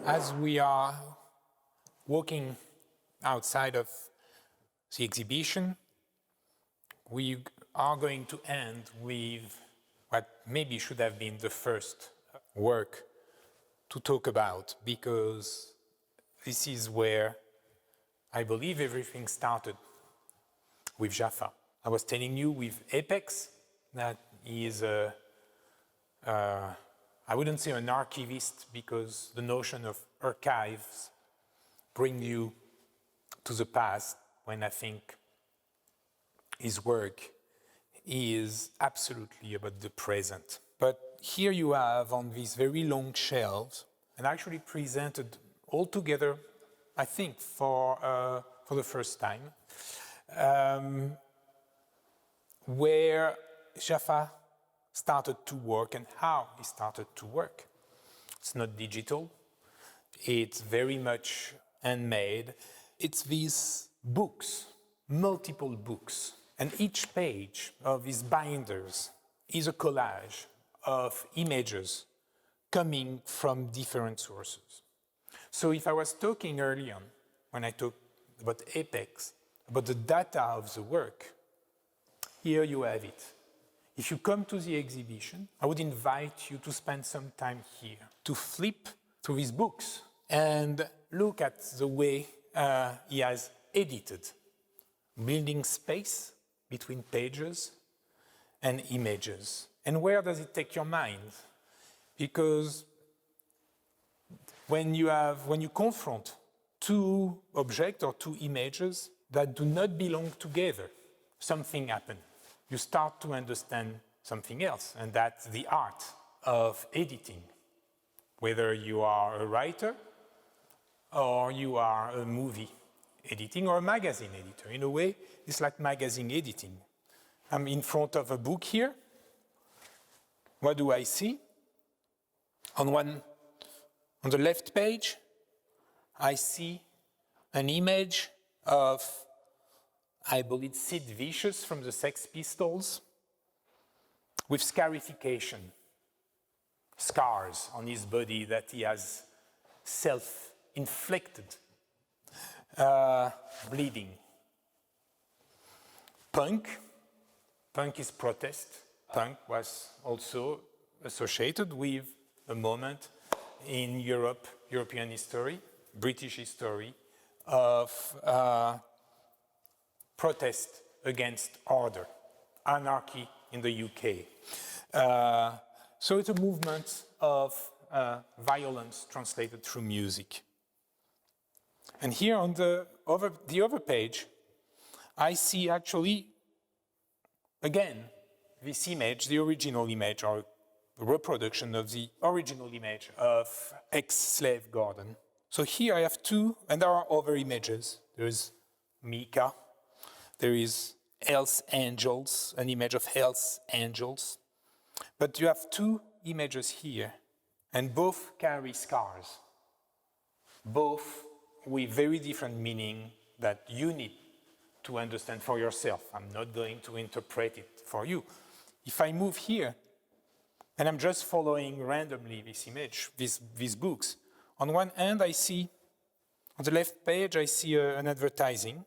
As we are walking outside of the exhibition, we are going to end with what maybe should have been the first work to talk about, because this is where I believe everything started with Jafa. I was telling you with Apex that he is I wouldn't say an archivist, because the notion of archives bring you to the past, when I think his work is absolutely about the present. But here you have on these very long shelves, and actually presented all together, I think, for the first time, where Jafa started to work and how he started to work. It's not digital, it's very much handmade. It's these books, multiple books, and each page of these binders is a collage of images coming from different sources. So if I was talking early on, when I talked about Apex, about the data of the work, here you have it. If you come to the exhibition, I would invite you to spend some time here, to flip through his books and look at the way he has edited, building space between pages and images. And where does it take your mind? Because when you confront two objects or two images that do not belong together, something happens. You start to understand something else, and that's the art of editing. Whether you are a writer, or you are a movie editing, or a magazine editor. In a way, it's like magazine editing. I'm in front of a book here. What do I see? On the left page, I see an image of, I believe, Sid Vicious from the Sex Pistols, with scarification, scars on his body that he has self-inflicted, bleeding. Punk is protest. Punk was also associated with a moment in European history, British history, of protest against order, anarchy in the UK. So it's a movement of violence translated through music. And here on the other page, I see actually, again, this image, the original image, or a reproduction of the original image of ex-slave garden. So here I have two, and there are other images. There is Mika. There is Hell's Angels, an image of Hell's Angels. But you have two images here, and both carry scars, both with very different meaning that you need to understand for yourself. I'm not going to interpret it for you. If I move here, and I'm just following randomly this image, these books, on one hand I see, on the left page, I see an advertising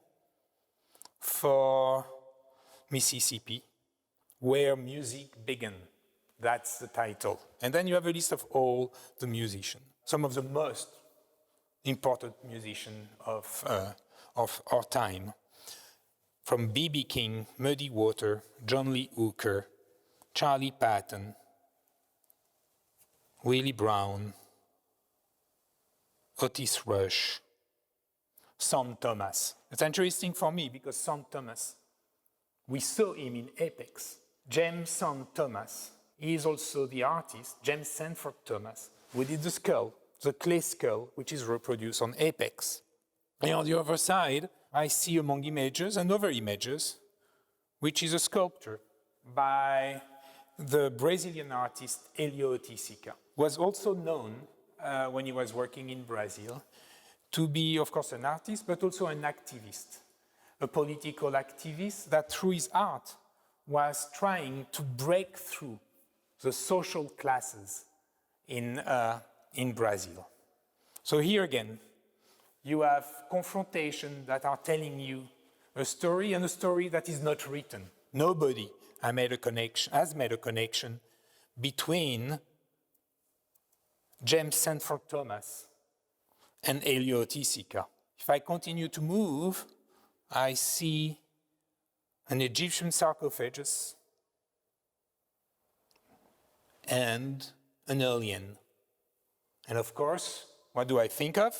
for Mississippi, where music began. That's the title. And then you have a list of all the musicians, some of the most important musicians of our time, from B.B. King, Muddy Water, John Lee Hooker, Charlie Patton, Willie Brown, Otis Rush, Sam Thomas. It's interesting for me because Sam Thomas, we saw him in Apex. James Sam Thomas is also the artist, James Sanford Thomas, who did the skull, the clay skull, which is reproduced on Apex. And on the other side, I see among images and other images, which is a sculpture by the Brazilian artist Helio Oiticica, who was also known when he was working in Brazil to be, of course, an artist, but also an activist, a political activist that through his art was trying to break through the social classes in Brazil. So here again, you have confrontations that are telling you a story, and a story that is not written. Nobody has made a connection between James Sanford Thomas and Heliotisika. If I continue to move, I see an Egyptian sarcophagus and an alien. And of course, what do I think of?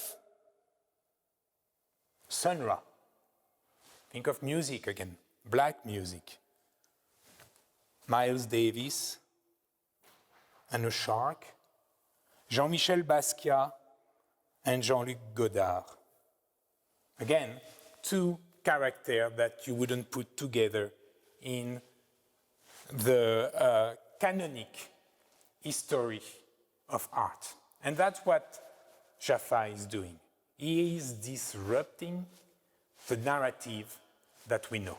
Sonra. Think of music again, black music. Miles Davis and a shark. Jean-Michel Basquiat and Jean-Luc Godard. Again, two characters that you wouldn't put together in the canonic history of art. And that's what Jafa is doing. He is disrupting the narrative that we know.